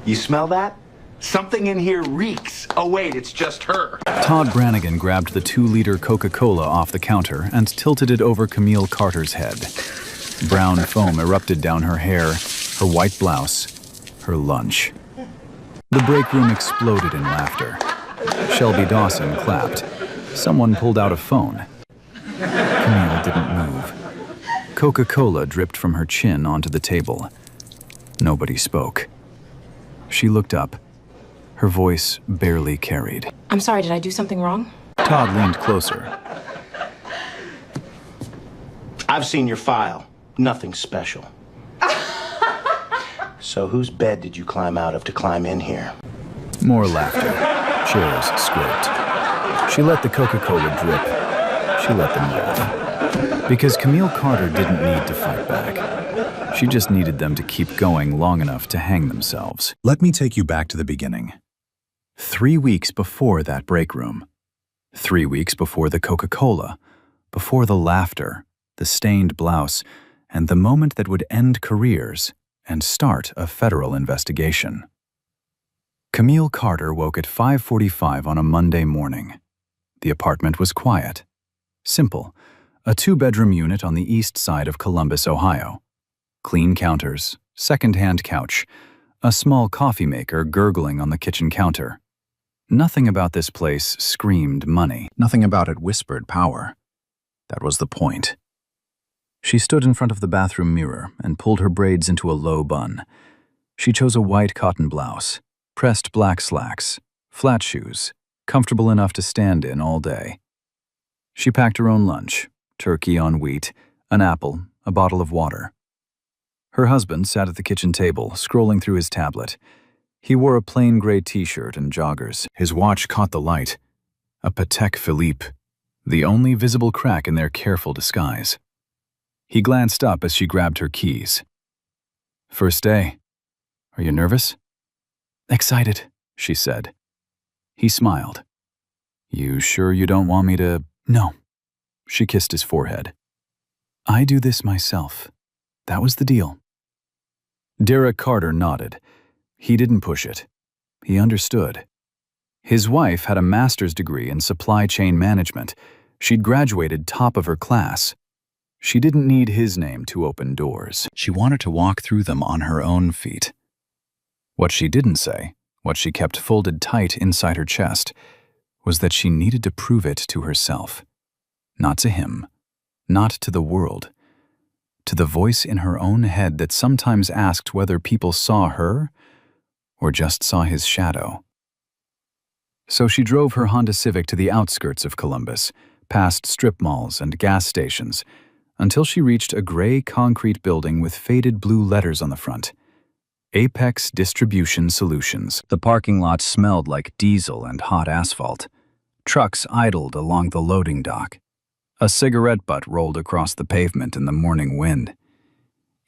You smell that? Something in here reeks. Oh wait, it's just her. Todd Brannigan grabbed the 2-liter Coca-Cola off the counter and tilted it over Camille Carter's head. Brown foam erupted down her hair, her white blouse, her lunch. The break room exploded in laughter. Shelby Dawson clapped. Someone pulled out a phone. Camille didn't move. Coca-Cola dripped from her chin onto the table. Nobody spoke. She looked up. Her voice barely carried. I'm sorry, did I do something wrong? Todd leaned closer. I've seen your file. Nothing special. So whose bed did you climb out of to climb in here? More laughter. Chairs scraped. She let the Coca-Cola drip. She let them laugh. Because Camille Carter didn't need to fight back. She just needed them to keep going long enough to hang themselves. Let me take you back to the beginning. 3 weeks before that break room. 3 weeks before the Coca-Cola. Before the laughter, the stained blouse, and the moment that would end careers and start a federal investigation. Camille Carter woke at 5:45 on a Monday morning. The apartment was quiet. Simple. A 2-bedroom unit on the east side of Columbus, Ohio. Clean counters, second-hand couch, a small coffee maker gurgling on the kitchen counter. Nothing about this place screamed money. Nothing about it whispered power. That was the point. She stood in front of the bathroom mirror and pulled her braids into a low bun. She chose a white cotton blouse, pressed black slacks, flat shoes, comfortable enough to stand in all day. She packed her own lunch, turkey on wheat, an apple, a bottle of water. Her husband sat at the kitchen table, scrolling through his tablet. He wore a plain gray t-shirt and joggers. His watch caught the light. A Patek Philippe, the only visible crack in their careful disguise. He glanced up as she grabbed her keys. "First day. Are you nervous?" "Excited," she said. He smiled. "You sure you don't want me to—" "No." She kissed his forehead. "I do this myself. That was the deal." Derek Carter nodded. He didn't push it. He understood. His wife had a master's degree in supply chain management. She'd graduated top of her class. She didn't need his name to open doors. She wanted to walk through them on her own feet. What she didn't say, what she kept folded tight inside her chest, was that she needed to prove it to herself. Not to him, not to the world, to the voice in her own head that sometimes asked whether people saw her or just saw his shadow. So she drove her Honda Civic to the outskirts of Columbus, past strip malls and gas stations, until she reached a gray concrete building with faded blue letters on the front. Apex Distribution Solutions. The parking lot smelled like diesel and hot asphalt. Trucks idled along the loading dock. A cigarette butt rolled across the pavement in the morning wind.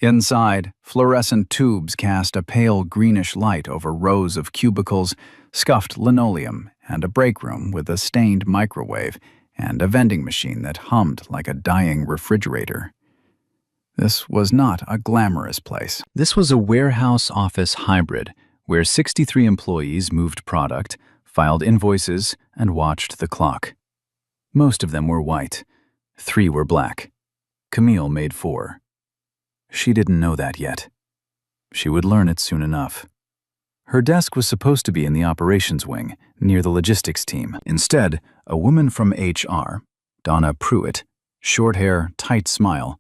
Inside, fluorescent tubes cast a pale greenish light over rows of cubicles, scuffed linoleum, and a break room with a stained microwave and a vending machine that hummed like a dying refrigerator. This was not a glamorous place. This was a warehouse office hybrid, where 63 employees moved product, filed invoices, and watched the clock. Most of them were white. 3 were black. Camille made 4. She didn't know that yet. She would learn it soon enough. Her desk was supposed to be in the operations wing, near the logistics team. Instead, a woman from HR, Donna Pruitt, short hair, tight smile,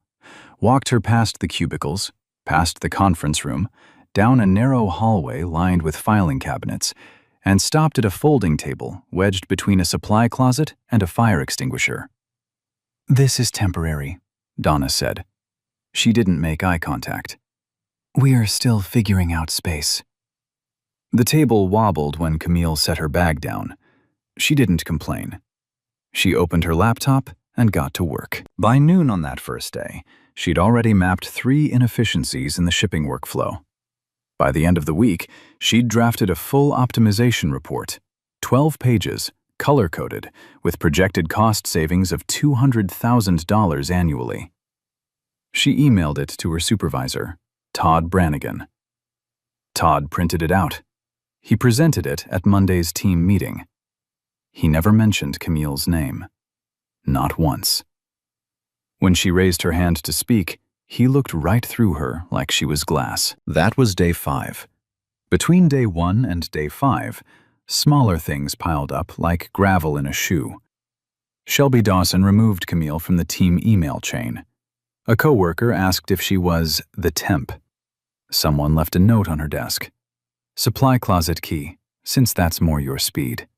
walked her past the cubicles, past the conference room, down a narrow hallway lined with filing cabinets, and stopped at a folding table wedged between a supply closet and a fire extinguisher. "This is temporary," Donna said. She didn't make eye contact. "We are still figuring out space." The table wobbled when Camille set her bag down. She didn't complain. She opened her laptop and got to work. By noon on that first day, she'd already mapped 3 inefficiencies in the shipping workflow. By the end of the week, she'd drafted a full optimization report, 12 pages, color-coded, with projected cost savings of $200,000 annually. She emailed it to her supervisor, Todd Brannigan, Todd printed it out. He presented it at Monday's team meeting. He never mentioned Camille's name. Not once. When she raised her hand to speak, he looked right through her like she was glass. That was day 5. Between day 1 and day 5, smaller things piled up like gravel in a shoe. Shelby Dawson removed Camille from the team email chain. A coworker asked if she was the temp. Someone left a note on her desk. Supply closet key, since that's more your speed.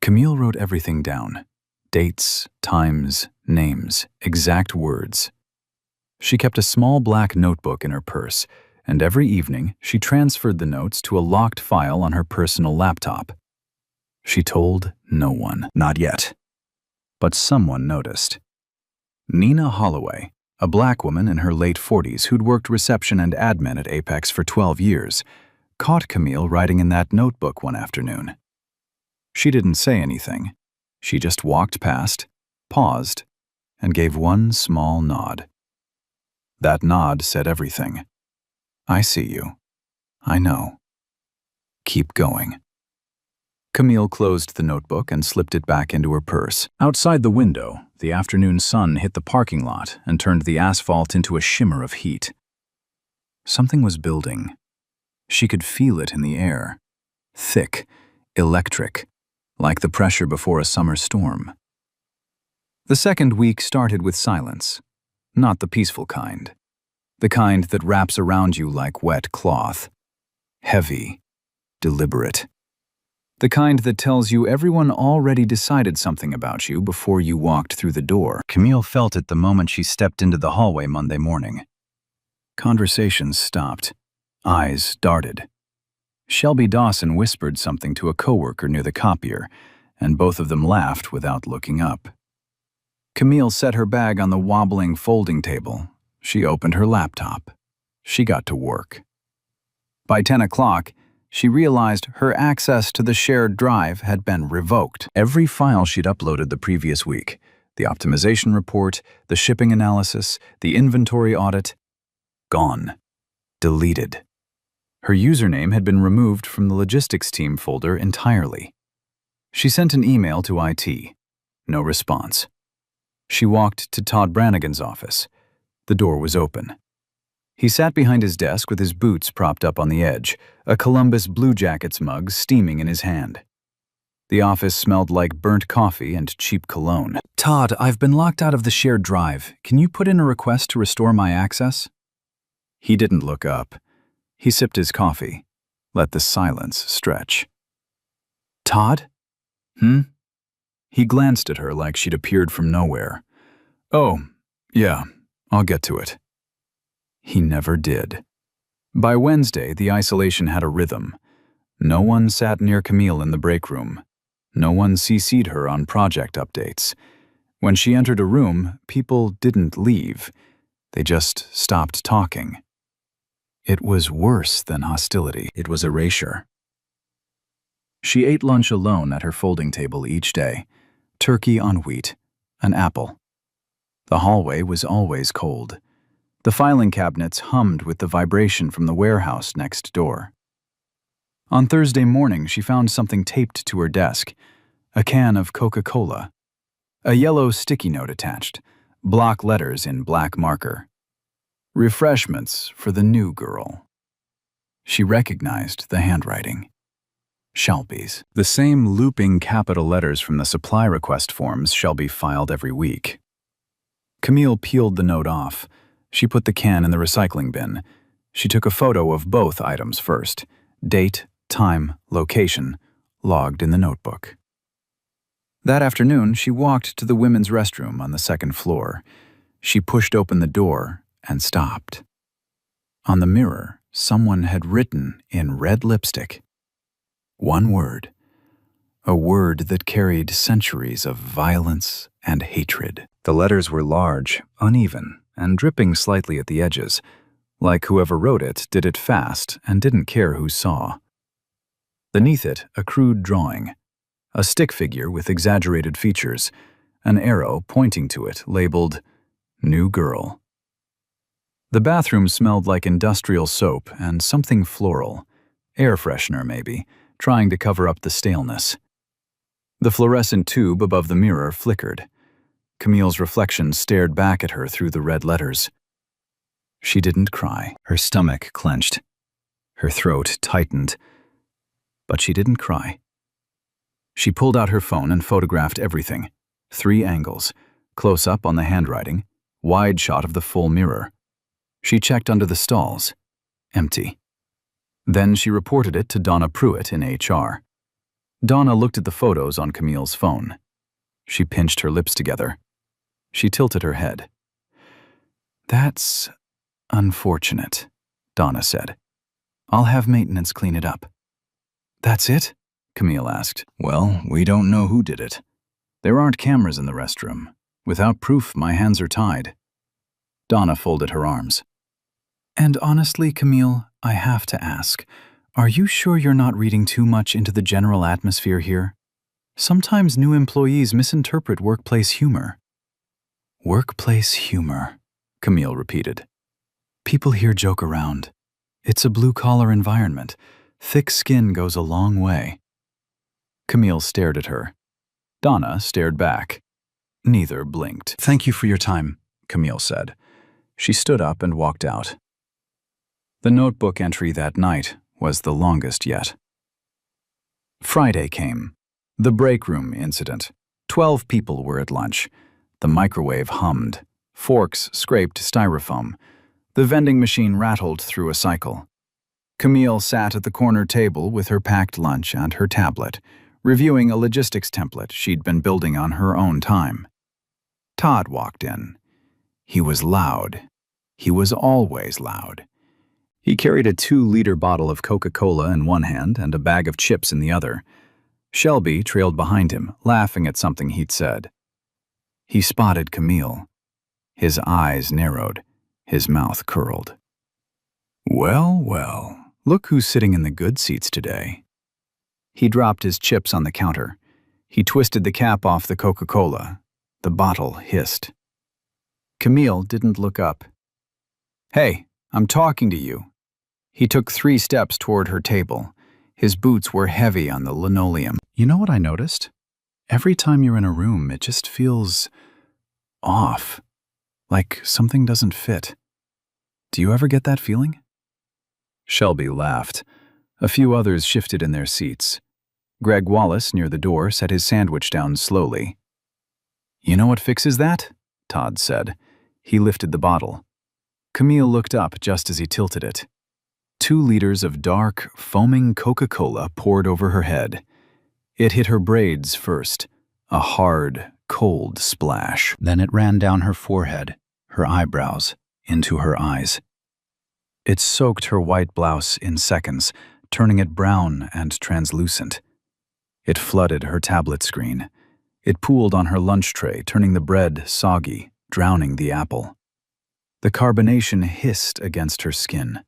Camille wrote everything down. Dates, times, names, exact words. She kept a small black notebook in her purse, and every evening she transferred the notes to a locked file on her personal laptop. She told no one. Not yet. But someone noticed. Nina Holloway, a black woman in her late 40s who'd worked reception and admin at Apex for 12 years, caught Camille writing in that notebook one afternoon. She didn't say anything. She just walked past, paused, and gave one small nod. That nod said everything. I see you. I know. Keep going. Camille closed the notebook and slipped it back into her purse. Outside the window, the afternoon sun hit the parking lot and turned the asphalt into a shimmer of heat. Something was building. She could feel it in the air. Thick, electric, like the pressure before a summer storm. The second week started with silence, not the peaceful kind. The kind that wraps around you like wet cloth. Heavy, deliberate. The kind that tells you everyone already decided something about you before you walked through the door. Camille felt it the moment she stepped into the hallway Monday morning. Conversations stopped. Eyes darted. Shelby Dawson whispered something to a coworker near the copier, and both of them laughed without looking up. Camille set her bag on the wobbling folding table. She opened her laptop. She got to work. By 10 o'clock, she realized her access to the shared drive had been revoked. Every file she'd uploaded the previous week, the optimization report, the shipping analysis, the inventory audit, gone. Deleted. Her username had been removed from the logistics team folder entirely. She sent an email to IT. No response. She walked to Todd Brannigan's office. The door was open. He sat behind his desk with his boots propped up on the edge, a Columbus Blue Jackets mug steaming in his hand. The office smelled like burnt coffee and cheap cologne. Todd, I've been locked out of the shared drive. Can you put in a request to restore my access? He didn't look up. He sipped his coffee, let the silence stretch. Todd? He glanced at her like she'd appeared from nowhere. Oh, yeah, I'll get to it. He never did. By Wednesday, the isolation had a rhythm. No one sat near Camille in the break room. No one CC'd her on project updates. When she entered a room, people didn't leave. They just stopped talking. It was worse than hostility. It was erasure. She ate lunch alone at her folding table each day. Turkey on wheat, an apple. The hallway was always cold. The filing cabinets hummed with the vibration from the warehouse next door. On Thursday morning, she found something taped to her desk, a can of Coca-Cola. A yellow sticky note attached, block letters in black marker. Refreshments for the new girl. She recognized the handwriting. Shelby's. The same looping capital letters from the supply request forms Shelby filed every week. Camille peeled the note off. She put the can in the recycling bin. She took a photo of both items first. Date, time, location, logged in the notebook. That afternoon, she walked to the women's restroom on the second floor. She pushed open the door and stopped. On the mirror, someone had written in red lipstick. One word. A word that carried centuries of violence and hatred. The letters were large, uneven, and dripping slightly at the edges, like whoever wrote it did it fast and didn't care who saw. Beneath it, a crude drawing, a stick figure with exaggerated features, an arrow pointing to it labeled New Girl. The bathroom smelled like industrial soap and something floral, air freshener maybe, trying to cover up the staleness. The fluorescent tube above the mirror flickered. Camille's reflection stared back at her through the red letters. She didn't cry. Her stomach clenched. Her throat tightened. But she didn't cry. She pulled out her phone and photographed everything. 3 angles, close up on the handwriting, wide shot of the full mirror. She checked under the stalls. Empty. Then she reported it to Donna Pruitt in HR. Donna looked at the photos on Camille's phone. She pinched her lips together. She tilted her head. "That's unfortunate," Donna said. "I'll have maintenance clean it up." "That's it?" Camille asked. "Well, we don't know who did it. There aren't cameras in the restroom. Without proof, my hands are tied." Donna folded her arms. "And honestly, Camille, I have to ask, are you sure you're not reading too much into the general atmosphere here? Sometimes new employees misinterpret workplace humor." "Workplace humor," Camille repeated. "People here joke around. It's a blue-collar environment. Thick skin goes a long way." Camille stared at her. Donna stared back. Neither blinked. "Thank you for your time," Camille said. She stood up and walked out. The notebook entry that night was the longest yet. Friday came. The break room incident. 12 people were at lunch. The microwave hummed. Forks scraped styrofoam. The vending machine rattled through a cycle. Camille sat at the corner table with her packed lunch and her tablet, reviewing a logistics template she'd been building on her own time. Todd walked in. He was loud. He was always loud. He carried a 2-liter bottle of Coca-Cola in one hand and a bag of chips in the other. Shelby trailed behind him, laughing at something he'd said. He spotted Camille. His eyes narrowed. His mouth curled. "Well, well, look who's sitting in the good seats today." He dropped his chips on the counter. He twisted the cap off the Coca-Cola. The bottle hissed. Camille didn't look up. "Hey, I'm talking to you." He took 3 steps toward her table. His boots were heavy on the linoleum. "You know what I noticed? Every time you're in a room, it just feels off. Like something doesn't fit. Do you ever get that feeling?" Shelby laughed. A few others shifted in their seats. Greg Wallace, near the door, set his sandwich down slowly. "You know what fixes that?" Todd said. He lifted the bottle. Camille looked up just as he tilted it. 2 liters of dark, foaming Coca-Cola poured over her head. It hit her braids first, a hard, cold splash. Then it ran down her forehead, her eyebrows, into her eyes. It soaked her white blouse in seconds, turning it brown and translucent. It flooded her tablet screen. It pooled on her lunch tray, turning the bread soggy, drowning the apple. The carbonation hissed against her skin.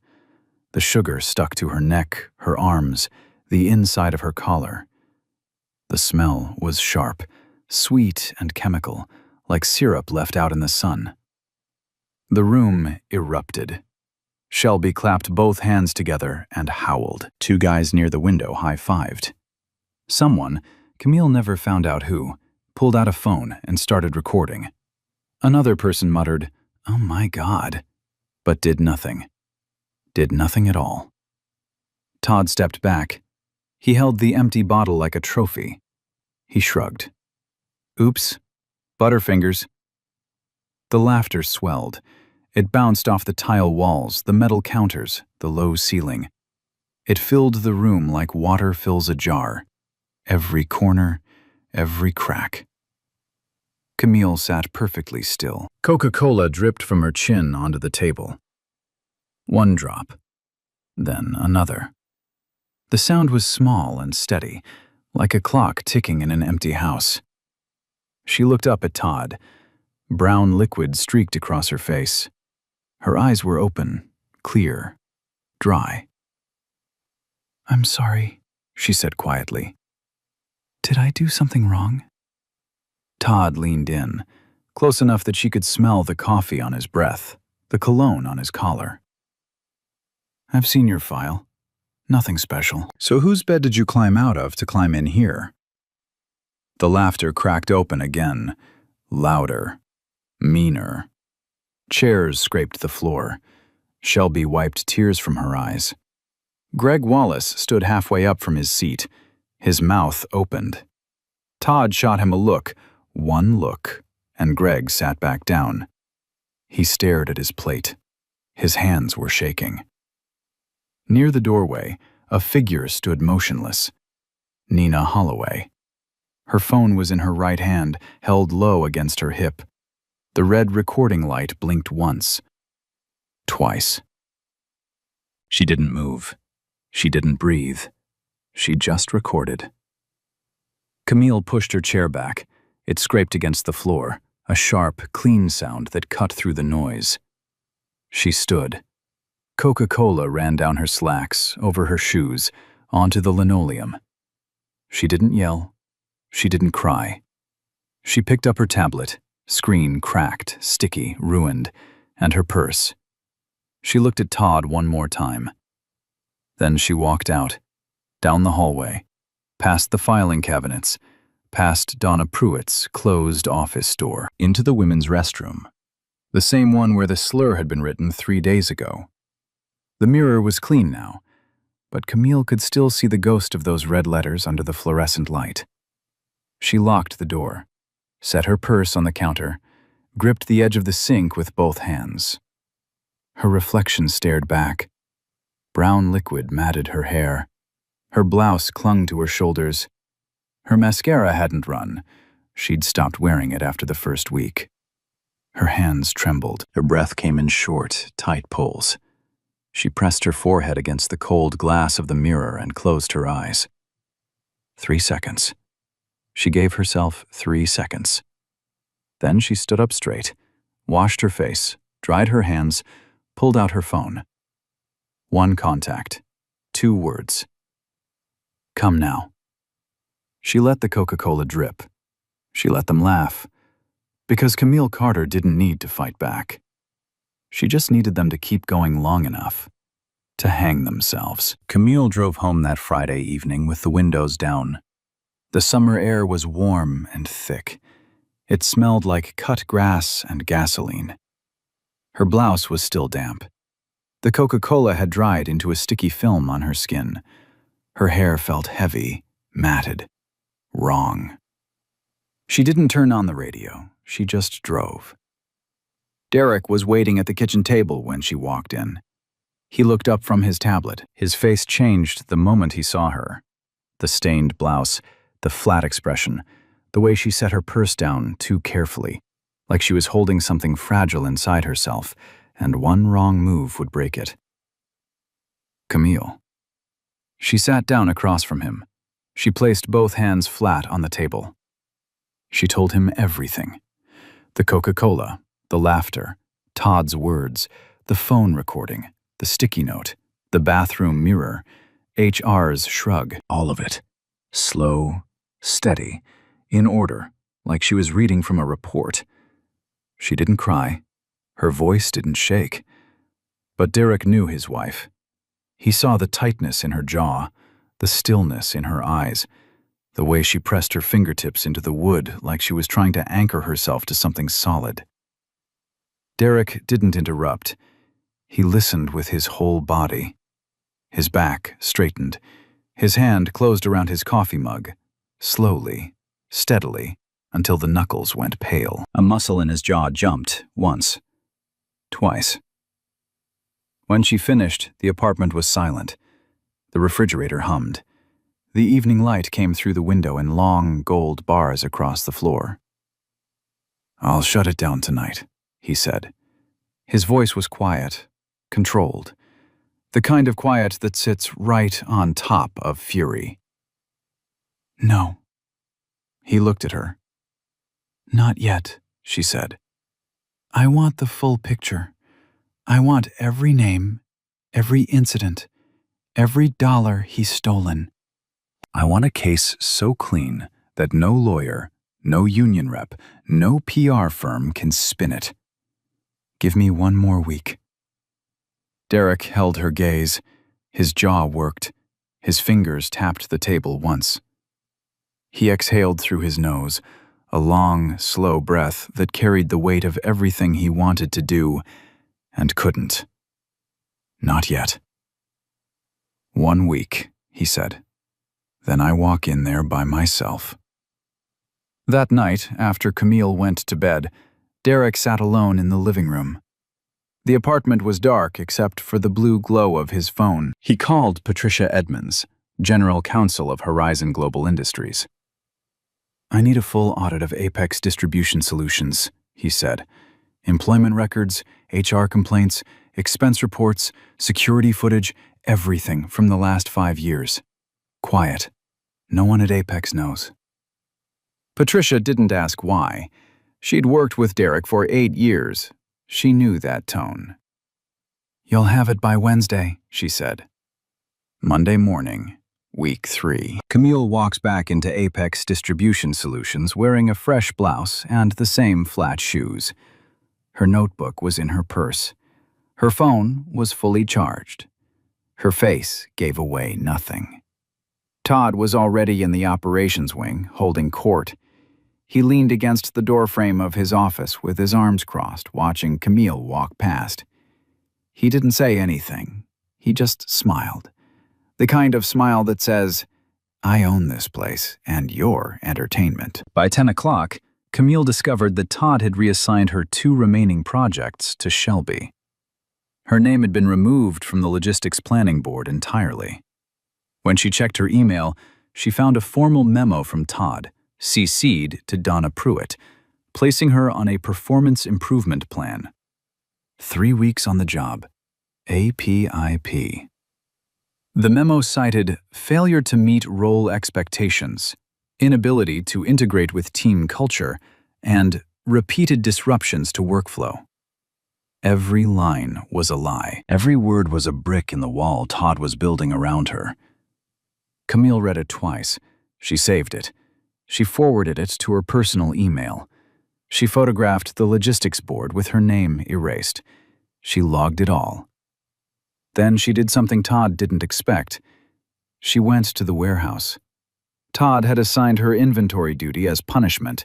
The sugar stuck to her neck, her arms, the inside of her collar. The smell was sharp, sweet and chemical, like syrup left out in the sun. The room erupted. Shelby clapped both hands together and howled. 2 guys near the window high-fived. Someone, Camille never found out who, pulled out a phone and started recording. Another person muttered, "Oh my God," but did nothing. Did nothing at all. Todd stepped back. He held the empty bottle like a trophy. He shrugged. "Oops. Butterfingers." The laughter swelled. It bounced off the tile walls, the metal counters, the low ceiling. It filled the room like water fills a jar. Every corner, every crack. Camille sat perfectly still. Coca-Cola dripped from her chin onto the table. 1 drop. Then another. The sound was small and steady, like a clock ticking in an empty house. She looked up at Todd. Brown liquid streaked across her face. Her eyes were open, clear, dry. "I'm sorry," she said quietly. "Did I do something wrong?" Todd leaned in, close enough that she could smell the coffee on his breath, the cologne on his collar. "I've seen your file. Nothing special." "So whose bed did you climb out of to climb in here?" The laughter cracked open again, louder, meaner. Chairs scraped the floor. Shelby wiped tears from her eyes. Greg Wallace stood halfway up from his seat. His mouth opened. Todd shot him a look, one look, and Greg sat back down. He stared at his plate. His hands were shaking. Near the doorway, a figure stood motionless. Nina Holloway. Her phone was in her right hand, held low against her hip. The red recording light blinked once. Twice. She didn't move. She didn't breathe. She just recorded. Camille pushed her chair back. It scraped against the floor, a sharp, clean sound that cut through the noise. She stood. Coca-Cola ran down her slacks, over her shoes, onto the linoleum. She didn't yell. She didn't cry. She picked up her tablet, screen cracked, sticky, ruined, and her purse. She looked at Todd one more time. Then she walked out, down the hallway, past the filing cabinets, past Donna Pruitt's closed office door, into the women's restroom, the same one where the slur had been written 3 days ago. The mirror was clean now, but Camille could still see the ghost of those red letters under the fluorescent light. She locked the door, set her purse on the counter, gripped the edge of the sink with both hands. Her reflection stared back. Brown liquid matted her hair. Her blouse clung to her shoulders. Her mascara hadn't run. She'd stopped wearing it after the first week. Her hands trembled. Her breath came in short, tight pulls. She pressed her forehead against the cold glass of the mirror and closed her eyes. 3 seconds. She gave herself 3 seconds. Then she stood up straight, washed her face, dried her hands, pulled out her phone. 1 contact. 2 words. "Come now." She let the Coca-Cola drip. She let them laugh. Because Camille Carter didn't need to fight back. She just needed them to keep going long enough. To hang themselves. Camille drove home that Friday evening with the windows down. The summer air was warm and thick. It smelled like cut grass and gasoline. Her blouse was still damp. The Coca-Cola had dried into a sticky film on her skin. Her hair felt heavy, matted, wrong. She didn't turn on the radio. She just drove. Derek was waiting at the kitchen table when she walked in. He looked up from his tablet. His face changed the moment he saw her. The stained blouse, the flat expression, the way she set her purse down too carefully, like she was holding something fragile inside herself, and one wrong move would break it. Camille. She sat down across from him. She placed both hands flat on the table. She told him everything. The Coca-Cola, the laughter, Todd's words, the phone recording, the sticky note, the bathroom mirror, HR's shrug, all of it. Slow, steady, in order, like she was reading from a report. She didn't cry. Her voice didn't shake. But Derek knew his wife. He saw the tightness in her jaw, the stillness in her eyes, the way she pressed her fingertips into the wood like she was trying to anchor herself to something solid. Derek didn't interrupt. He listened with his whole body. His back straightened. His hand closed around his coffee mug, slowly, steadily, until the knuckles went pale. A muscle in his jaw jumped, once, twice. When she finished, the apartment was silent. The refrigerator hummed. The evening light came through the window in long, gold bars across the floor. "I'll shut it down tonight," he said. His voice was quiet, controlled. The kind of quiet that sits right on top of fury. "No." He looked at her. "Not yet," she said. "I want the full picture. I want every name, every incident, every dollar he's stolen. I want a case so clean that no lawyer, no union rep, no PR firm can spin it. Give me one more week. Derek held her gaze. His jaw worked. His fingers tapped the table once. He exhaled through his nose, a long, slow breath that carried the weight of everything he wanted to do and couldn't. Not yet. 1 week, he said. Then I walk in there by myself. That night, after Camille went to bed, Derek sat alone in the living room. The apartment was dark except for the blue glow of his phone. He called Patricia Edmonds, General Counsel of Horizon Global Industries. I need a full audit of Apex Distribution Solutions, he said. Employment records, HR complaints, expense reports, security footage, everything from the last 5 years. Quiet. No one at Apex knows. Patricia didn't ask why. She'd worked with Derek for 8 years. She knew that tone. You'll have it by Wednesday, she said. Monday morning, week 3. Camille walks back into Apex Distribution Solutions wearing a fresh blouse and the same flat shoes. Her notebook was in her purse. Her phone was fully charged. Her face gave away nothing. Todd was already in the operations wing, holding court. He leaned against the doorframe of his office with his arms crossed, watching Camille walk past. He didn't say anything. He just smiled. The kind of smile that says, I own this place and your entertainment. By 10 o'clock, Camille discovered that Todd had reassigned her 2 remaining projects to Shelby. Her name had been removed from the logistics planning board entirely. When she checked her email, she found a formal memo from Todd, CC'd to Donna Pruitt, placing her on a performance improvement plan. 3 weeks on the job. APIP. The memo cited failure to meet role expectations, inability to integrate with team culture, and repeated disruptions to workflow. Every line was a lie. Every word was a brick in the wall Todd was building around her. Camille read it twice. She saved it. She forwarded it to her personal email. She photographed the logistics board with her name erased. She logged it all. Then she did something Todd didn't expect. She went to the warehouse. Todd had assigned her inventory duty as punishment,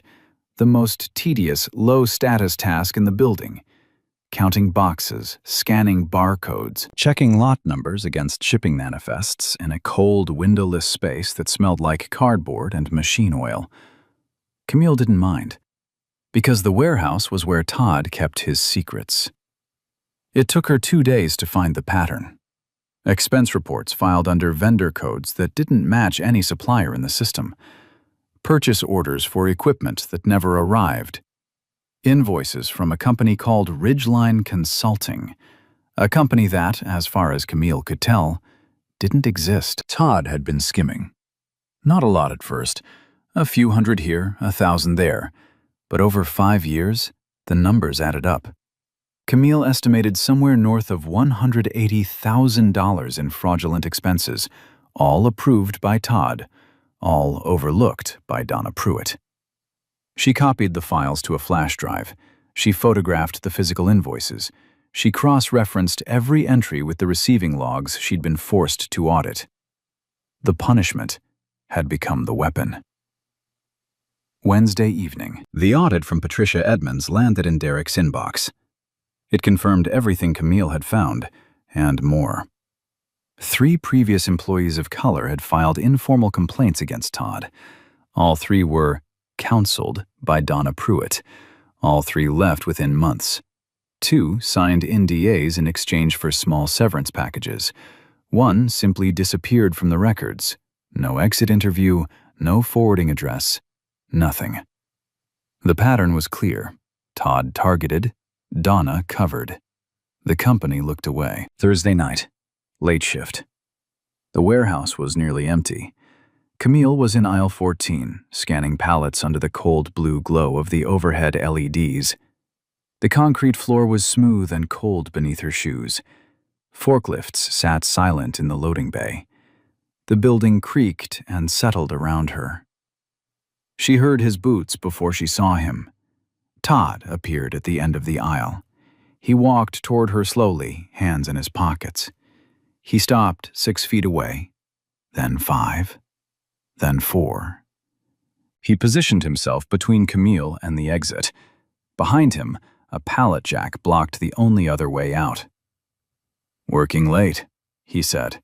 the most tedious, low-status task in the building. Counting boxes, scanning barcodes, checking lot numbers against shipping manifests in a cold, windowless space that smelled like cardboard and machine oil. Camille didn't mind, because the warehouse was where Todd kept his secrets. It took her 2 days to find the pattern. Expense reports filed under vendor codes that didn't match any supplier in the system. Purchase orders for equipment that never arrived. Invoices from a company called Ridgeline Consulting, a company that, as far as Camille could tell, didn't exist. Todd had been skimming. Not a lot at first, a few hundred here, 1,000 there, but over 5 years, the numbers added up. Camille estimated somewhere north of $180,000 in fraudulent expenses, all approved by Todd, all overlooked by Donna Pruitt. She copied the files to a flash drive. She photographed the physical invoices. She cross-referenced every entry with the receiving logs she'd been forced to audit. The punishment had become the weapon. Wednesday evening. The audit from Patricia Edmonds landed in Derek's inbox. It confirmed everything Camille had found, and more. 3 previous employees of color had filed informal complaints against Todd. All 3 were counseled by Donna Pruitt. All 3 left within months. 2 signed NDAs in exchange for small severance packages. 1 simply disappeared from the records. No exit interview, no forwarding address, nothing. The pattern was clear. Todd targeted, Donna covered. The company looked away. Thursday night, late shift. The warehouse was nearly empty. Camille was in aisle 14, scanning pallets under the cold blue glow of the overhead LEDs. The concrete floor was smooth and cold beneath her shoes. Forklifts sat silent in the loading bay. The building creaked and settled around her. She heard his boots before she saw him. Todd appeared at the end of the aisle. He walked toward her slowly, hands in his pockets. He stopped 6 feet away, then 5, then 4. He positioned himself between Camille and the exit. Behind him, a pallet jack blocked the only other way out. "Working late," he said.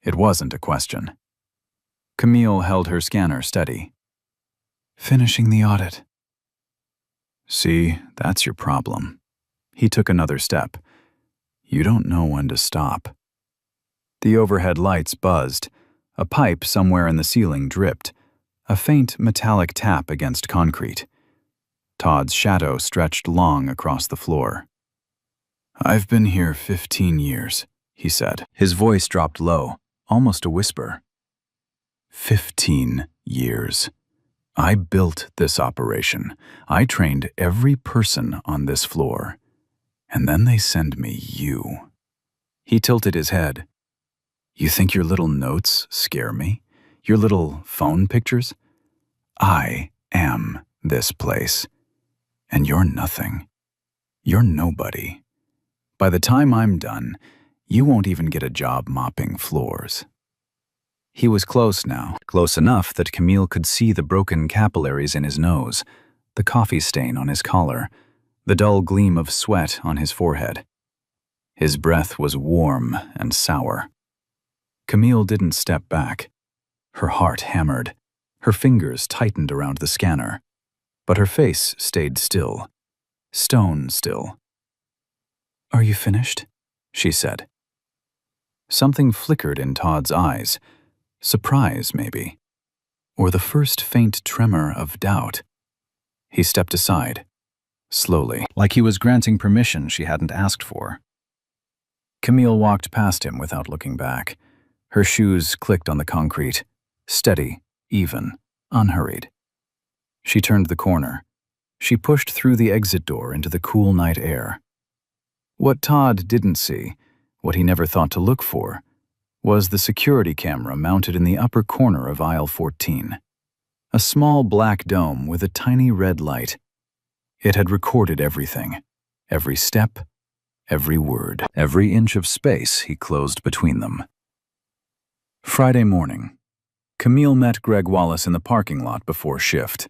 It wasn't a question. Camille held her scanner steady. "Finishing the audit." "See, that's your problem." He took another step. "You don't know when to stop." The overhead lights buzzed. A pipe somewhere in the ceiling dripped. A faint metallic tap against concrete. Todd's shadow stretched long across the floor. "I've been here 15 years, he said. His voice dropped low, almost a whisper. 15 years. I built this operation. I trained every person on this floor. And then they send me you." He tilted his head. "You think your little notes scare me? Your little phone pictures? I am this place. And you're nothing. You're nobody. By the time I'm done, you won't even get a job mopping floors." He was close now, close enough that Camille could see the broken capillaries in his nose, the coffee stain on his collar, the dull gleam of sweat on his forehead. His breath was warm and sour. Camille didn't step back. Her heart hammered. Her fingers tightened around the scanner. But her face stayed still. Stone still. "Are you finished?" she said. Something flickered in Todd's eyes. Surprise, maybe. Or the first faint tremor of doubt. He stepped aside, slowly, like he was granting permission she hadn't asked for. Camille walked past him without looking back. Her shoes clicked on the concrete, steady, even, unhurried. She turned the corner. She pushed through the exit door into the cool night air. What Todd didn't see, what he never thought to look for, was the security camera mounted in the upper corner of aisle 14. A small black dome with a tiny red light. It had recorded everything. Every step, every word, every inch of space he closed between them. Friday morning. Camille met Greg Wallace in the parking lot before shift.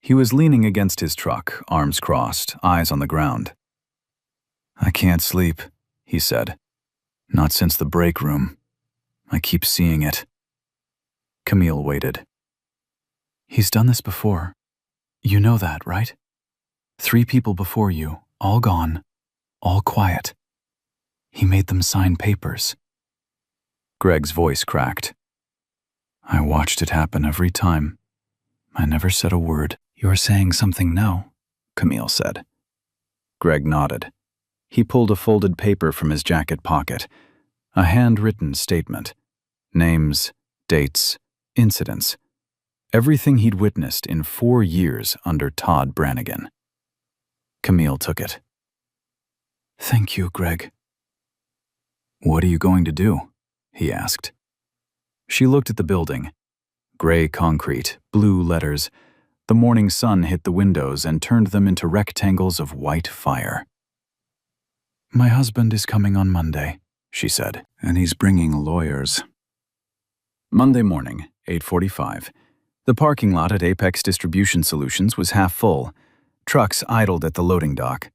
He was leaning against his truck, arms crossed, eyes on the ground. "I can't sleep," he said. "Not since the break room. I keep seeing it." Camille waited. "He's done this before. You know that, right? 3 people before you, all gone, all quiet. He made them sign papers." Greg's voice cracked. "I watched it happen every time. I never said a word." "You're saying something now," Camille said. Greg nodded. He pulled a folded paper from his jacket pocket. A handwritten statement. Names, dates, incidents. Everything he'd witnessed in 4 years under Todd Brannigan. Camille took it. "Thank you, Greg." "What are you going to do?" he asked. She looked at the building. Gray concrete, blue letters. The morning sun hit the windows and turned them into rectangles of white fire. "My husband is coming on Monday," she said, "and he's bringing lawyers." Monday morning, 8:45. The parking lot at Apex Distribution Solutions was half full. Trucks idled at the loading dock.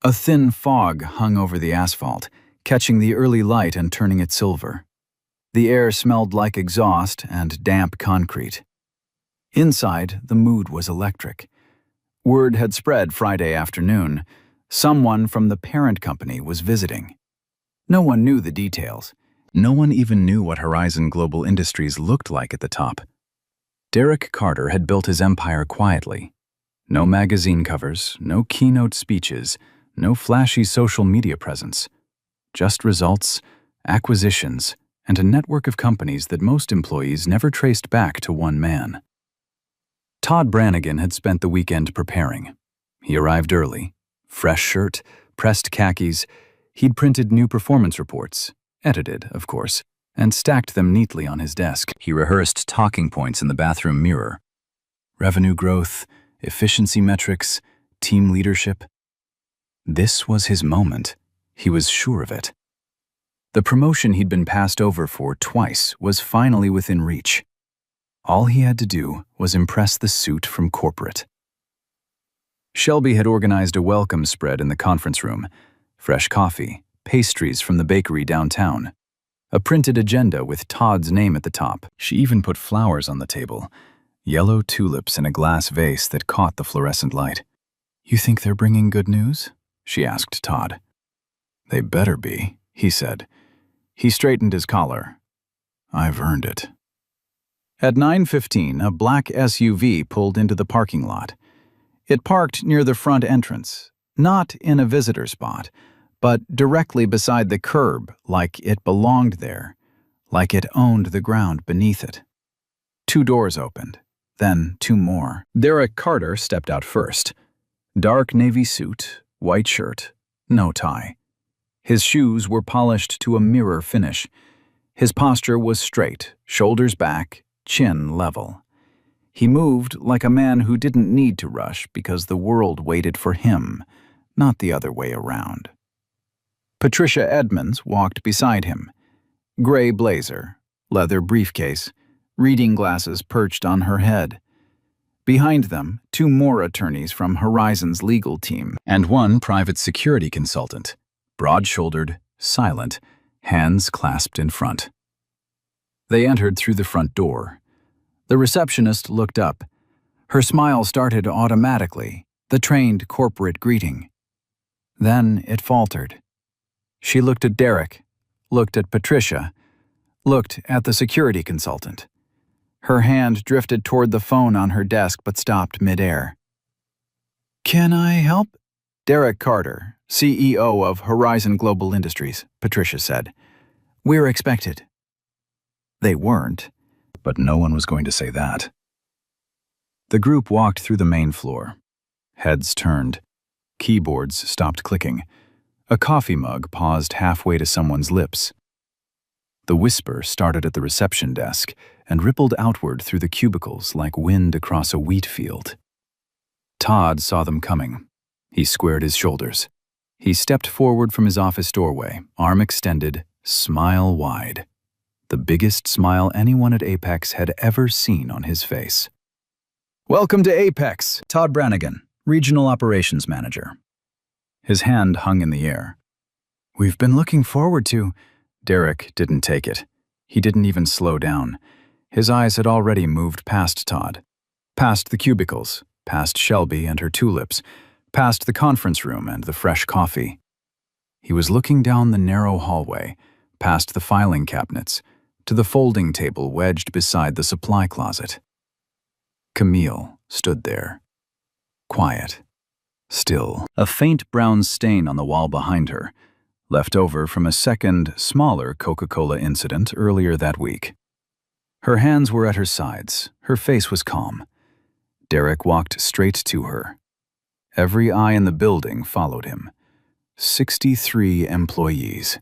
A thin fog hung over the asphalt, catching the early light and turning it silver. The air smelled like exhaust and damp concrete. Inside, the mood was electric. Word had spread Friday afternoon. Someone from the parent company was visiting. No one knew the details. No one even knew what Horizon Global Industries looked like at the top. Derek Carter had built his empire quietly. No magazine covers, no keynote speeches, no flashy social media presence. Just results, acquisitions, and a network of companies that most employees never traced back to one man. Todd Brannigan had spent the weekend preparing. He arrived early. Fresh shirt, pressed khakis. He'd printed new performance reports, edited, of course, and stacked them neatly on his desk. He rehearsed talking points in the bathroom mirror. Revenue growth, efficiency metrics, team leadership. This was his moment. He was sure of it. The promotion he'd been passed over for twice was finally within reach. All he had to do was impress the suit from corporate. Shelby had organized a welcome spread in the conference room. Fresh coffee, pastries from the bakery downtown, a printed agenda with Todd's name at the top. She even put flowers on the table, yellow tulips in a glass vase that caught the fluorescent light. "You think they're bringing good news?" she asked Todd. "They better be," he said. He straightened his collar. "I've earned it." At 9:15, a black SUV pulled into the parking lot. It parked near the front entrance, not in a visitor spot, but directly beside the curb, like it belonged there, like it owned the ground beneath it. 2 doors opened, then 2 more. Derek Carter stepped out first. Dark navy suit, white shirt, no tie. His shoes were polished to a mirror finish. His posture was straight, shoulders back, chin level. He moved like a man who didn't need to rush because the world waited for him, not the other way around. Patricia Edmonds walked beside him. Gray blazer, leather briefcase, reading glasses perched on her head. Behind them, 2 more attorneys from Horizon's legal team and 1 private security consultant, broad-shouldered, silent, hands clasped in front. They entered through the front door. The receptionist looked up. Her smile started automatically, the trained corporate greeting. Then it faltered. She looked at Derek, looked at Patricia, looked at the security consultant. Her hand drifted toward the phone on her desk but stopped midair. "Can I help?" "Derek Carter, CEO of Horizon Global Industries," Patricia said. "We're expected." They weren't, but no one was going to say that. The group walked through the main floor. Heads turned. Keyboards stopped clicking. A coffee mug paused halfway to someone's lips. The whisper started at the reception desk and rippled outward through the cubicles like wind across a wheat field. Todd saw them coming. He squared his shoulders. He stepped forward from his office doorway, arm extended, smile wide. The biggest smile anyone at Apex had ever seen on his face. "Welcome to Apex, Todd Brannigan, Regional Operations Manager." His hand hung in the air. "We've been looking forward to—" Derek didn't take it. He didn't even slow down. His eyes had already moved past Todd, past the cubicles, past Shelby and her tulips, past the conference room and the fresh coffee. He was looking down the narrow hallway, past the filing cabinets, to the folding table wedged beside the supply closet. Camille stood there, quiet, still, a faint brown stain on the wall behind her, left over from a second, smaller Coca-Cola incident earlier that week. Her hands were at her sides, her face was calm. Derek walked straight to her. Every eye in the building followed him. 63 employees.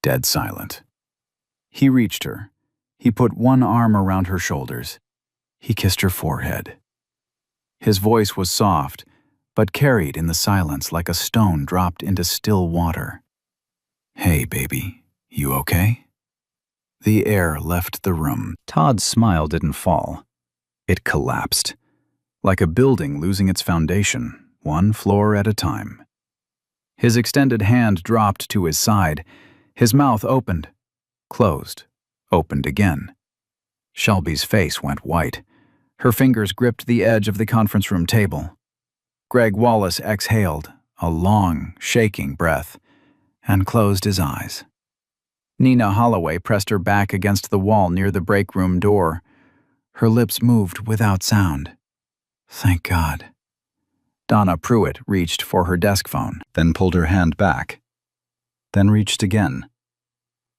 Dead silent. He reached her. He put one arm around her shoulders. He kissed her forehead. His voice was soft, but carried in the silence like a stone dropped into still water. "Hey, baby, you okay?" The air left the room. Todd's smile didn't fall. It collapsed, like a building losing its foundation, 1 floor at a time. His extended hand dropped to his side. His mouth opened, closed, opened again. Shelby's face went white. Her fingers gripped the edge of the conference room table. Greg Wallace exhaled, a long, shaking breath, and closed his eyes. Nina Holloway pressed her back against the wall near the break room door. Her lips moved without sound. "Thank God." Donna Pruitt reached for her desk phone, then pulled her hand back, then reached again.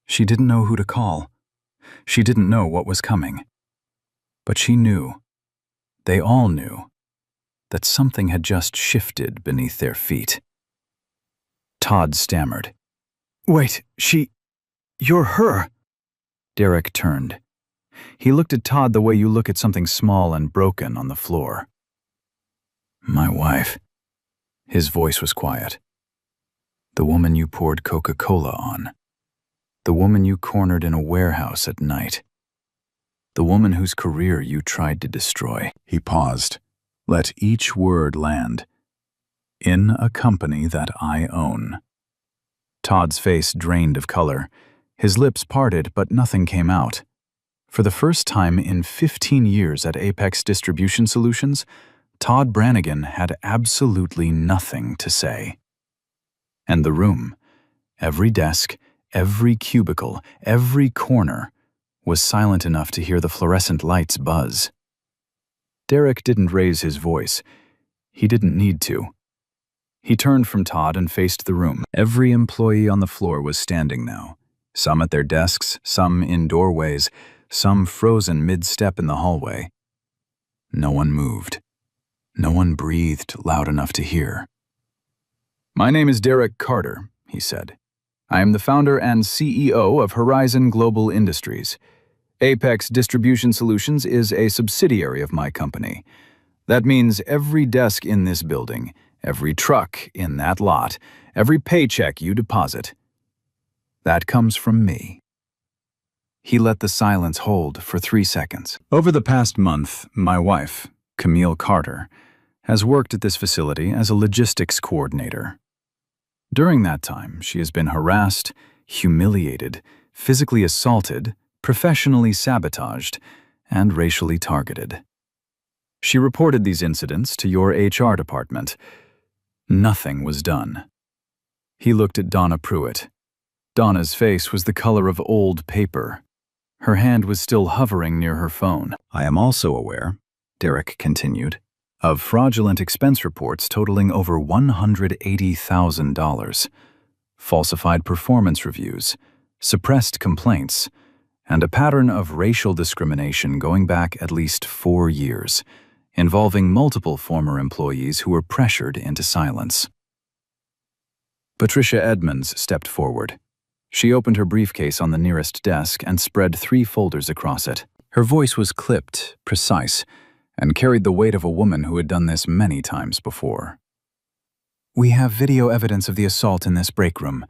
She didn't know who to call. She didn't know what was coming. But she knew, they all knew, that something had just shifted beneath their feet. Todd stammered. "Wait, you're her." Derek turned. He looked at Todd the way you look at something small and broken on the floor. "My wife." His voice was quiet. The woman you poured Coca-Cola on. The woman you cornered in a warehouse at night. The woman whose career you tried to destroy. He paused. Let each word land. In a company that I own. Todd's face drained of color. His lips parted, but nothing came out. For the first time in 15 years at Apex Distribution Solutions, Todd Brannigan had absolutely nothing to say. And the room, every desk, every cubicle, every corner, was silent enough to hear the fluorescent lights buzz. Derek didn't raise his voice. He didn't need to. He turned from Todd and faced the room. Every employee on the floor was standing now, some at their desks, some in doorways, some frozen mid-step in the hallway. No one moved. No one breathed loud enough to hear. "My name is Derek Carter," he said. "I am the founder and CEO of Horizon Global Industries. Apex Distribution Solutions is a subsidiary of my company. That means every desk in this building, every truck in that lot, every paycheck you deposit, that comes from me." He let the silence hold for 3 seconds. Over the past month, my wife, Camille Carter, has worked at this facility as a logistics coordinator. During that time, she has been harassed, humiliated, physically assaulted, professionally sabotaged, and racially targeted. She reported these incidents to your HR department. Nothing was done. He looked at Donna Pruitt. Donna's face was the color of old paper. Her hand was still hovering near her phone. "I am also aware," Derek continued, "of fraudulent expense reports totaling over $180,000, falsified performance reviews, suppressed complaints, and a pattern of racial discrimination going back at least 4 years, involving multiple former employees who were pressured into silence." Patricia Edmonds stepped forward. She opened her briefcase on the nearest desk and spread 3 folders across it. Her voice was clipped, precise, and carried the weight of a woman who had done this many times before. "We have video evidence of the assault in this break room.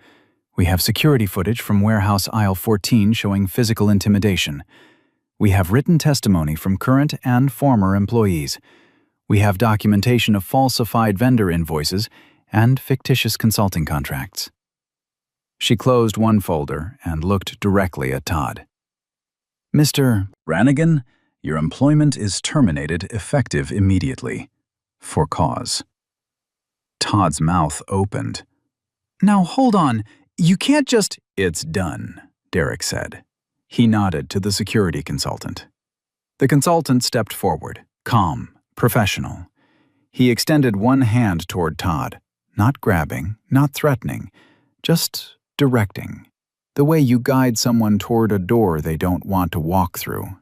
We have security footage from warehouse aisle 14 showing physical intimidation. We have written testimony from current and former employees. We have documentation of falsified vendor invoices and fictitious consulting contracts." She closed one folder and looked directly at Todd. "Mr. Brannigan, your employment is terminated effective immediately. For cause." Todd's mouth opened. "Now hold on. You can't just—" "It's done," Derek said. He nodded to the security consultant. The consultant stepped forward, calm, professional. He extended one hand toward Todd, not grabbing, not threatening, just directing, the way you guide someone toward a door they don't want to walk through.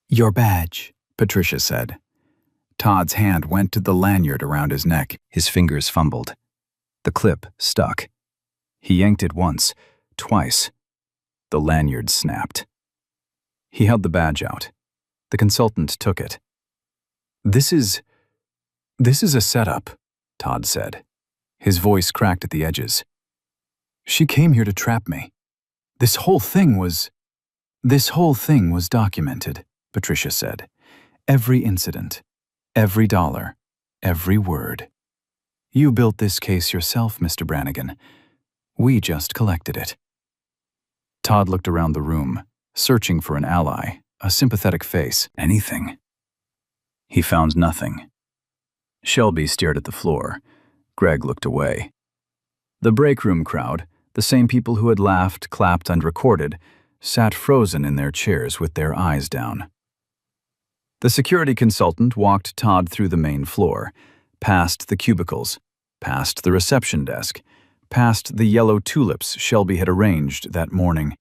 "Your badge," Patricia said. Todd's hand went to the lanyard around his neck. His fingers fumbled. The clip stuck. He yanked it once, twice. The lanyard snapped. He held the badge out. The consultant took it. This is a setup," Todd said. His voice cracked at the edges. "She came here to trap me. This whole thing was documented," Patricia said. "Every incident, every dollar, every word. You built this case yourself, Mr. Brannigan. We just collected it." Todd looked around the room, searching for an ally, a sympathetic face, anything. He found nothing. Shelby stared at the floor. Greg looked away. The break room crowd, the same people who had laughed, clapped, and recorded, sat frozen in their chairs with their eyes down. The security consultant walked Todd through the main floor, past the cubicles, past the reception desk, past the yellow tulips Shelby had arranged that morning.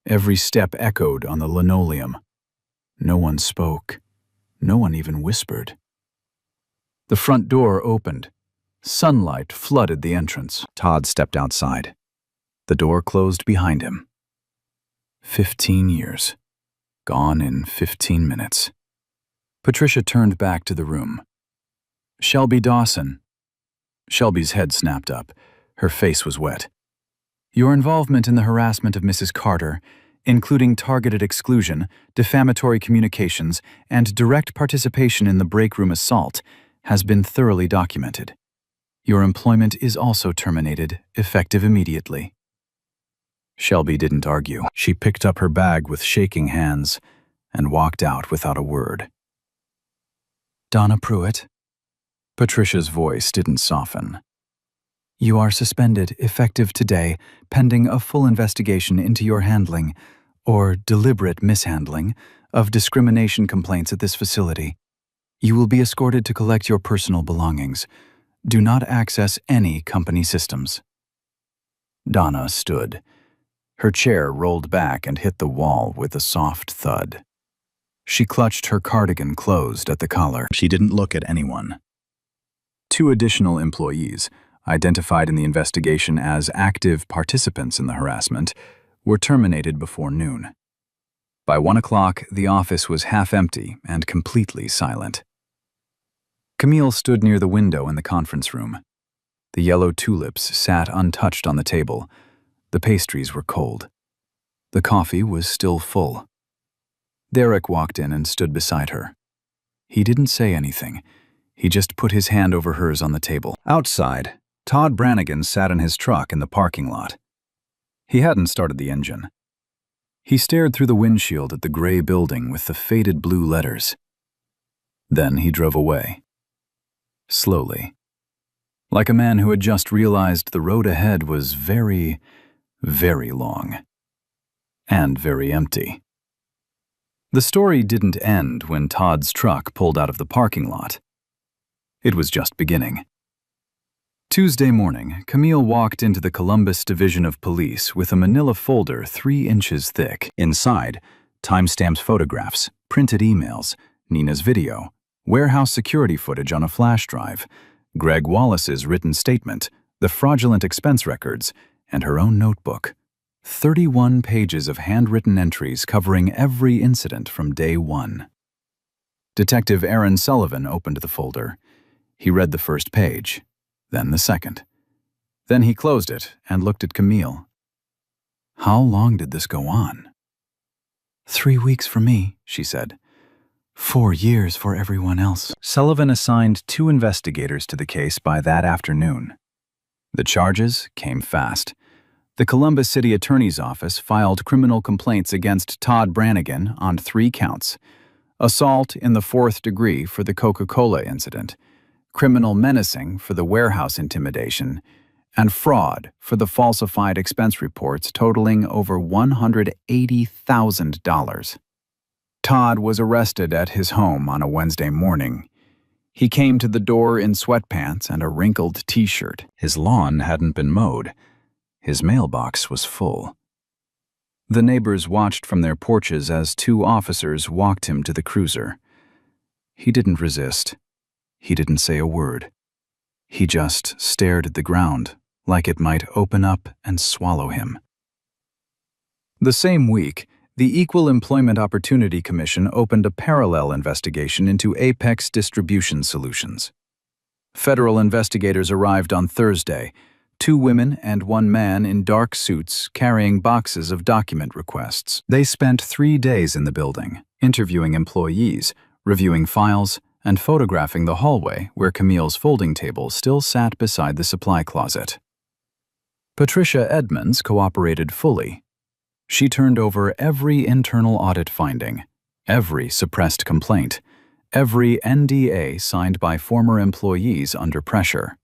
Every step echoed on the linoleum. No one spoke. No one even whispered. The front door opened. Sunlight flooded the entrance. Todd stepped outside. The door closed behind him. 15 years. Gone in 15 minutes. Patricia turned back to the room. "Shelby Dawson," Shelby's head snapped up. Her face was wet. "Your involvement in the harassment of Mrs. Carter, including targeted exclusion, defamatory communications, and direct participation in the break room assault, has been thoroughly documented. Your employment is also terminated, effective immediately." Shelby didn't argue. She picked up her bag with shaking hands and walked out without a word. "Donna Pruitt?" Patricia's voice didn't soften. "You are suspended, effective today, pending a full investigation into your handling, or deliberate mishandling, of discrimination complaints at this facility. You will be escorted to collect your personal belongings. Do not access any company systems." Donna stood. Her chair rolled back and hit the wall with a soft thud. She clutched her cardigan closed at the collar. She didn't look at anyone. 2 additional employees, identified in the investigation as active participants in the harassment, were terminated before noon. By 1 o'clock, the office was half empty and completely silent. Camille stood near the window in the conference room. The yellow tulips sat untouched on the table. The pastries were cold. The coffee was still full. Derek walked in and stood beside her. He didn't say anything. He just put his hand over hers on the table. Outside, Todd Brannigan sat in his truck in the parking lot. He hadn't started the engine. He stared through the windshield at the gray building with the faded blue letters. Then he drove away. Slowly. Like a man who had just realized the road ahead was very, very long. And very empty. The story didn't end when Todd's truck pulled out of the parking lot. It was just beginning. Tuesday morning, Camille walked into the Columbus Division of Police with a manila folder 3 inches thick. Inside, timestamped photographs, printed emails, Nina's video, warehouse security footage on a flash drive, Greg Wallace's written statement, the fraudulent expense records, and her own notebook. 31 pages of handwritten entries covering every incident from day 1. Detective Aaron Sullivan opened the folder. He read the first page, then the second. Then he closed it and looked at Camille. How long did this go on? 3 weeks for me, she said. 4 years for everyone else. Sullivan assigned 2 investigators to the case by that afternoon. The charges came fast. The Columbus City Attorney's Office filed criminal complaints against Todd Brannigan on 3 counts: assault in the 4th degree for the Coca-Cola incident, criminal menacing for the warehouse intimidation, and fraud for the falsified expense reports totaling over $180,000. Todd was arrested at his home on a Wednesday morning. He came to the door in sweatpants and a wrinkled t-shirt. His lawn hadn't been mowed. His mailbox was full. The neighbors watched from their porches as 2 officers walked him to the cruiser. He didn't resist. He didn't say a word. He just stared at the ground, like it might open up and swallow him. The same week, the Equal Employment Opportunity Commission opened a parallel investigation into Apex Distribution Solutions. Federal investigators arrived on Thursday, 2 women and 1 man in dark suits carrying boxes of document requests. They spent 3 days in the building, interviewing employees, reviewing files, and photographing the hallway where Camille's folding table still sat beside the supply closet. Patricia Edmonds cooperated fully. She turned over every internal audit finding, every suppressed complaint, every NDA signed by former employees under pressure.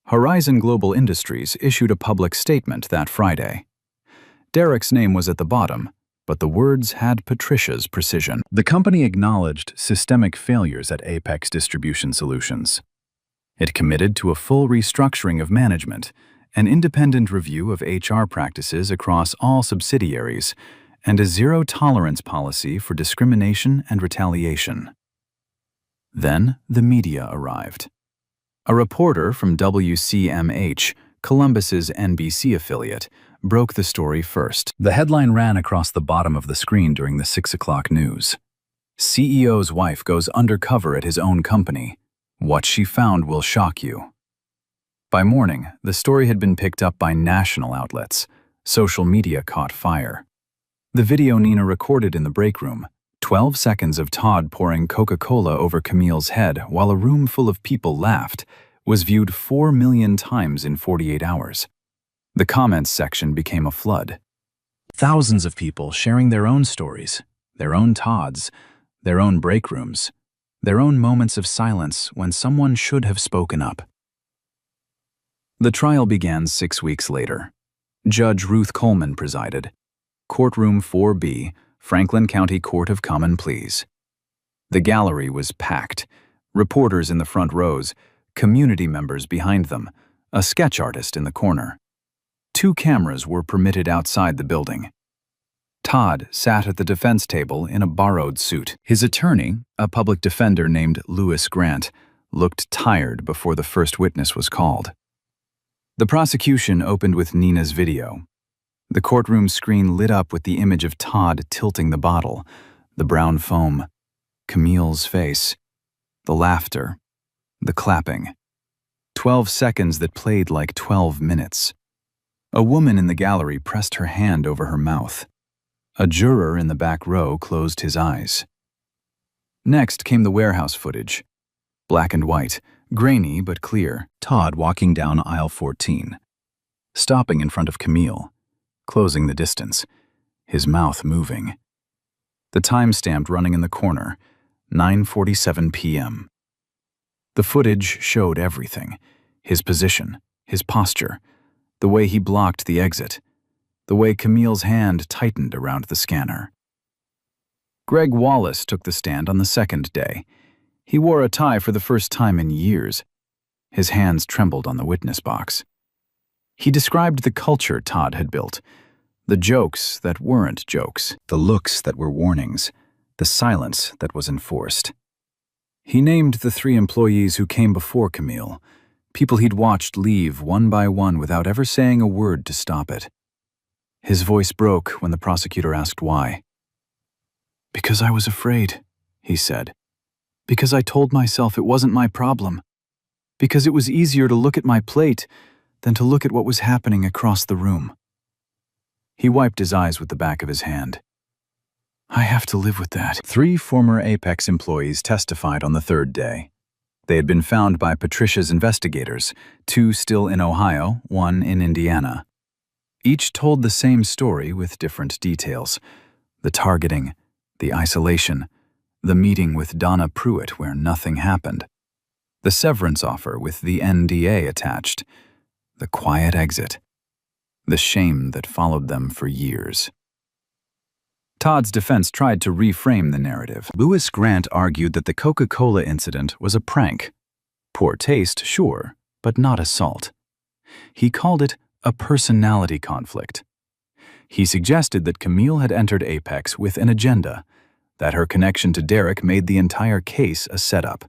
Horizon Global Industries issued a public statement that Friday. Derek's name was at the bottom, but the words had Patricia's precision. The company acknowledged systemic failures at Apex Distribution Solutions. It committed to a full restructuring of management, an independent review of HR practices across all subsidiaries, and a zero-tolerance policy for discrimination and retaliation. Then the media arrived. A reporter from WCMH, Columbus's NBC affiliate, broke the story first. The headline ran across the bottom of the screen during the 6 o'clock news. CEO's wife goes undercover at his own company. What she found will shock you. By morning, the story had been picked up by national outlets. Social media caught fire. The video Nina recorded in the break room, 12 seconds of Todd pouring Coca-Cola over Camille's head while a room full of people laughed, was viewed 4 million times in 48 hours. The comments section became a flood. Thousands of people sharing their own stories, their own Todds, their own break rooms, their own moments of silence when someone should have spoken up. The trial began 6 weeks later. Judge Ruth Coleman presided. Courtroom 4B, Franklin County Court of Common Pleas. The gallery was packed. Reporters in the front rows, community members behind them, a sketch artist in the corner. 2 cameras were permitted outside the building. Todd sat at the defense table in a borrowed suit. His attorney, a public defender named Lewis Grant, looked tired before the first witness was called. The prosecution opened with Nina's video. The courtroom screen lit up with the image of Todd tilting the bottle, the brown foam, Camille's face, the laughter, the clapping. 12 seconds that played like 12 minutes. A woman in the gallery pressed her hand over her mouth. A juror in the back row closed his eyes. Next came the warehouse footage. Black and white, grainy but clear. Todd walking down aisle 14, stopping in front of Camille, closing the distance, his mouth moving. The timestamp running in the corner, 9:47 p.m. The footage showed everything: his position, his posture, the way he blocked the exit, the way Camille's hand tightened around the scanner. Greg Wallace took the stand on the second day. He wore a tie for the first time in years. His hands trembled on the witness box. He described the culture Todd had built, the jokes that weren't jokes, the looks that were warnings, the silence that was enforced. He named the 3 employees who came before Camille, people he'd watched leave one by one without ever saying a word to stop it. His voice broke when the prosecutor asked why. "Because I was afraid," he said. "Because I told myself it wasn't my problem. Because it was easier to look at my plate than to look at what was happening across the room." He wiped his eyes with the back of his hand. "I have to live with that." 3 former Apex employees testified on the third day. They had been found by Patricia's investigators, 2 still in Ohio, 1 in Indiana. Each told the same story with different details: the targeting, the isolation, the meeting with Donna Pruitt where nothing happened, the severance offer with the NDA attached, the quiet exit, the shame that followed them for years. Todd's defense tried to reframe the narrative. Lewis Grant argued that the Coca-Cola incident was a prank. Poor taste, sure, but not assault. He called it a personality conflict. He suggested that Camille had entered Apex with an agenda, that her connection to Derek made the entire case a setup.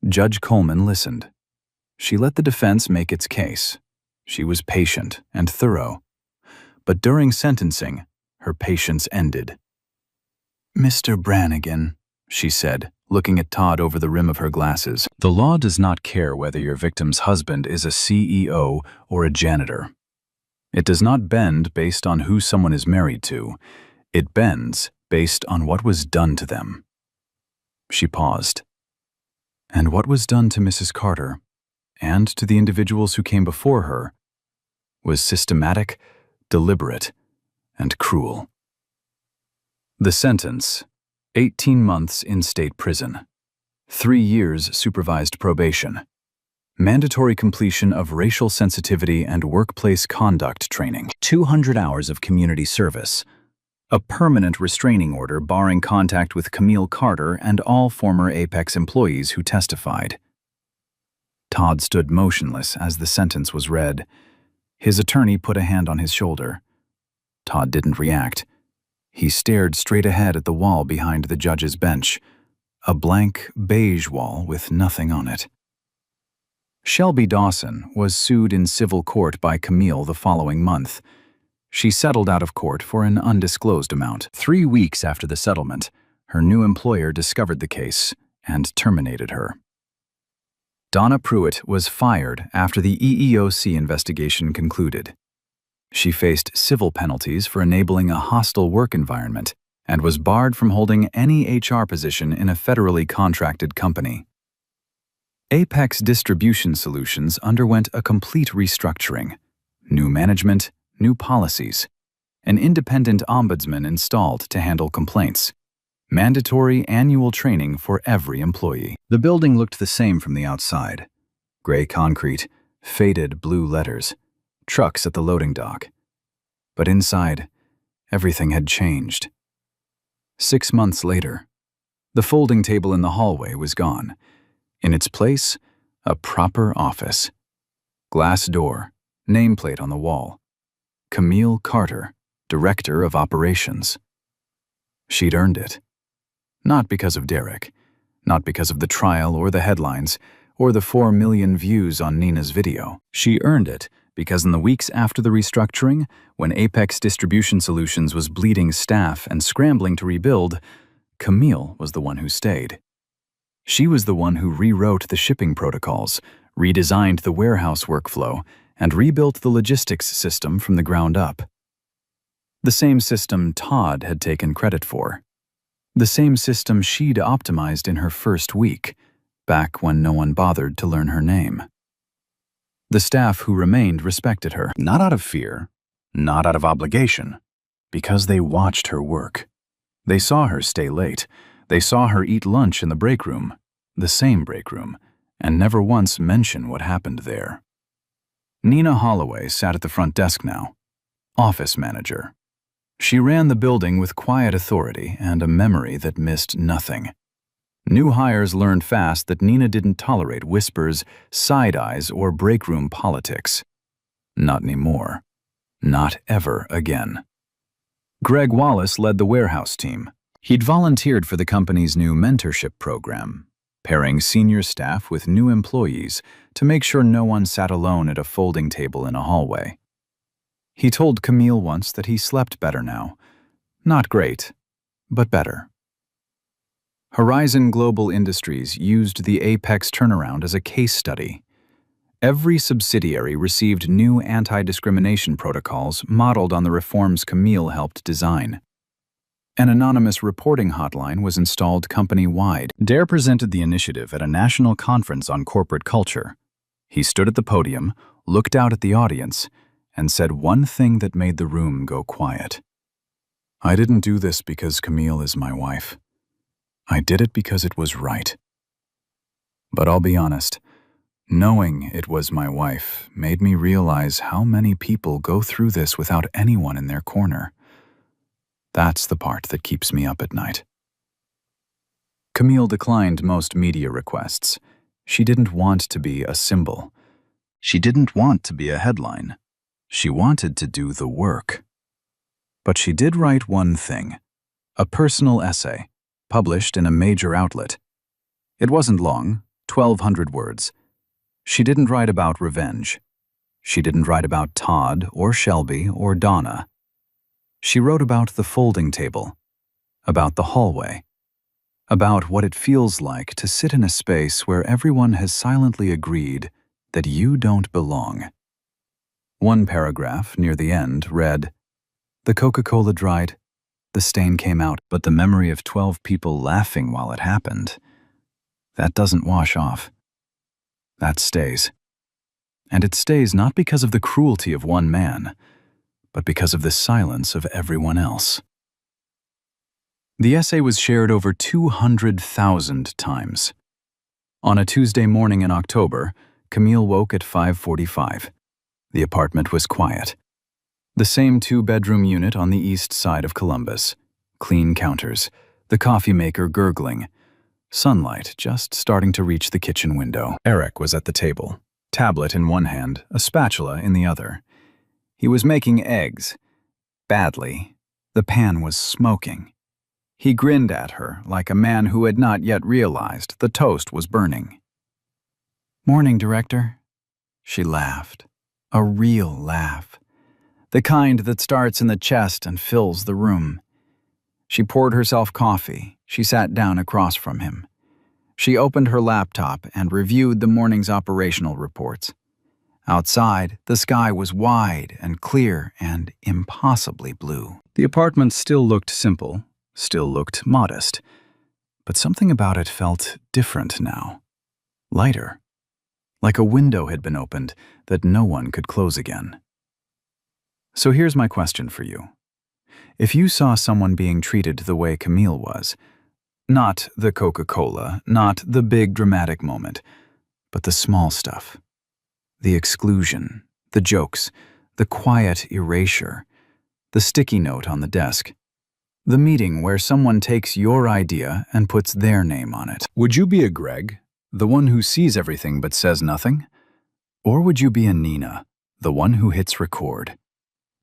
Judge Coleman listened. She let the defense make its case. She was patient and thorough. But during sentencing, her patience ended. "Mr. Brannigan," she said, looking at Todd over the rim of her glasses, "the law does not care whether your victim's husband is a CEO or a janitor. It does not bend based on who someone is married to. It bends based on what was done to them." She paused. And what was done to Mrs. Carter, and to the individuals who came before her, was systematic, deliberate, and cruel. The sentence: 18 months in state prison, 3 years supervised probation, mandatory completion of racial sensitivity and workplace conduct training, 200 hours of community service, a permanent restraining order barring contact with Camille Carter and all former Apex employees who testified. Todd stood motionless as the sentence was read. His attorney put a hand on his shoulder. Todd didn't react. He stared straight ahead at the wall behind the judge's bench, a blank beige wall with nothing on it. Shelby Dawson was sued in civil court by Camille the following month. She settled out of court for an undisclosed amount. 3 weeks after the settlement, her new employer discovered the case and terminated her. Donna Pruitt was fired after the EEOC investigation concluded. She faced civil penalties for enabling a hostile work environment and was barred from holding any HR position in a federally contracted company. Apex Distribution Solutions underwent a complete restructuring. New management, new policies. An independent ombudsman installed to handle complaints. Mandatory annual training for every employee. The building looked the same from the outside. Gray concrete, faded blue letters, trucks at the loading dock. But inside, everything had changed. 6 months later, the folding table in the hallway was gone. In its place, a proper office. Glass door, nameplate on the wall. Camille Carter, Director of Operations. She'd earned it. Not because of Derek, not because of the trial or the headlines, or the 4 million views on Nina's video. She earned it because in the weeks after the restructuring, when Apex Distribution Solutions was bleeding staff and scrambling to rebuild, Camille was the one who stayed. She was the one who rewrote the shipping protocols, redesigned the warehouse workflow, and rebuilt the logistics system from the ground up. The same system Todd had taken credit for. The same system she'd optimized in her first week, back when no one bothered to learn her name. The staff who remained respected her, not out of fear, not out of obligation, because they watched her work. They saw her stay late. They saw her eat lunch in the break room, the same break room, and never once mention what happened there. Nina Holloway sat at the front desk now, office manager. She ran the building with quiet authority and a memory that missed nothing. New hires learned fast that Nina didn't tolerate whispers, side eyes, or break room politics. Not anymore. Not ever again. Greg Wallace led the warehouse team. He'd volunteered for the company's new mentorship program, pairing senior staff with new employees to make sure no one sat alone at a folding table in a hallway. He told Camille once that he slept better now. Not great, but better. Horizon Global Industries used the Apex turnaround as a case study. Every subsidiary received new anti-discrimination protocols modeled on the reforms Camille helped design. An anonymous reporting hotline was installed company-wide. Dare presented the initiative at a national conference on corporate culture. He stood at the podium, looked out at the audience, and said one thing that made the room go quiet. I didn't do this because Camille is my wife. I did it because it was right. But I'll be honest, knowing it was my wife made me realize how many people go through this without anyone in their corner. That's the part that keeps me up at night. Camille declined most media requests. She didn't want to be a symbol. She didn't want to be a headline. She wanted to do the work. But she did write one thing, a personal essay, published in a major outlet. It wasn't long, 1,200 words. She didn't write about revenge. She didn't write about Todd or Shelby or Donna. She wrote about the folding table, about the hallway, about what it feels like to sit in a space where everyone has silently agreed that you don't belong. One paragraph near the end read, "The Coca-Cola dried, the stain came out, but the memory of 12 people laughing while it happened, that doesn't wash off. That stays. And it stays not because of the cruelty of one man, but because of the silence of everyone else." The essay was shared over 200,000 times. On a Tuesday morning in October, Camille woke at 5:45. The apartment was quiet. The same 2-bedroom unit on the east side of Columbus. Clean counters, the coffee maker gurgling. Sunlight just starting to reach the kitchen window. Eric was at the table, tablet in one hand, a spatula in the other. He was making eggs. Badly. The pan was smoking. He grinned at her like a man who had not yet realized the toast was burning. "Morning, Director." She laughed. A real laugh. The kind that starts in the chest and fills the room. She poured herself coffee. She sat down across from him. She opened her laptop and reviewed the morning's operational reports. Outside, the sky was wide and clear and impossibly blue. The apartment still looked simple, still looked modest, but something about it felt different now. Lighter. Like a window had been opened that no one could close again. So here's my question for you. If you saw someone being treated the way Camille was, not the Coca-Cola, not the big dramatic moment, but the small stuff, the exclusion, the jokes, the quiet erasure, the sticky note on the desk, the meeting where someone takes your idea and puts their name on it. Would you be a Greg, the one who sees everything but says nothing? Or would you be a Nina, the one who hits record?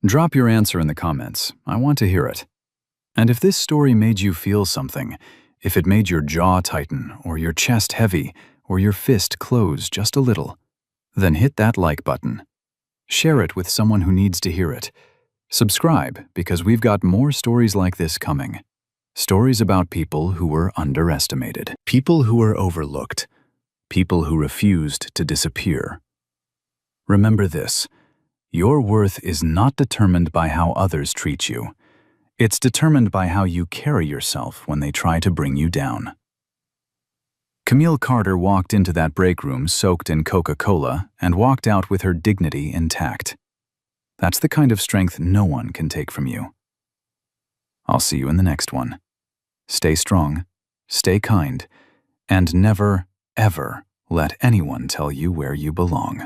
Drop your answer in the comments. I want to hear it. And if this story made you feel something, if it made your jaw tighten, or your chest heavy, or your fist close just a little, then hit that like button. Share it with someone who needs to hear it. Subscribe, because we've got more stories like this coming. Stories about people who were underestimated, people who were overlooked, people who refused to disappear. Remember this: your worth is not determined by how others treat you. It's determined by how you carry yourself when they try to bring you down. Camille Carter walked into that break room soaked in Coca-Cola and walked out with her dignity intact. That's the kind of strength no one can take from you. I'll see you in the next one. Stay strong, stay kind, and never, ever let anyone tell you where you belong.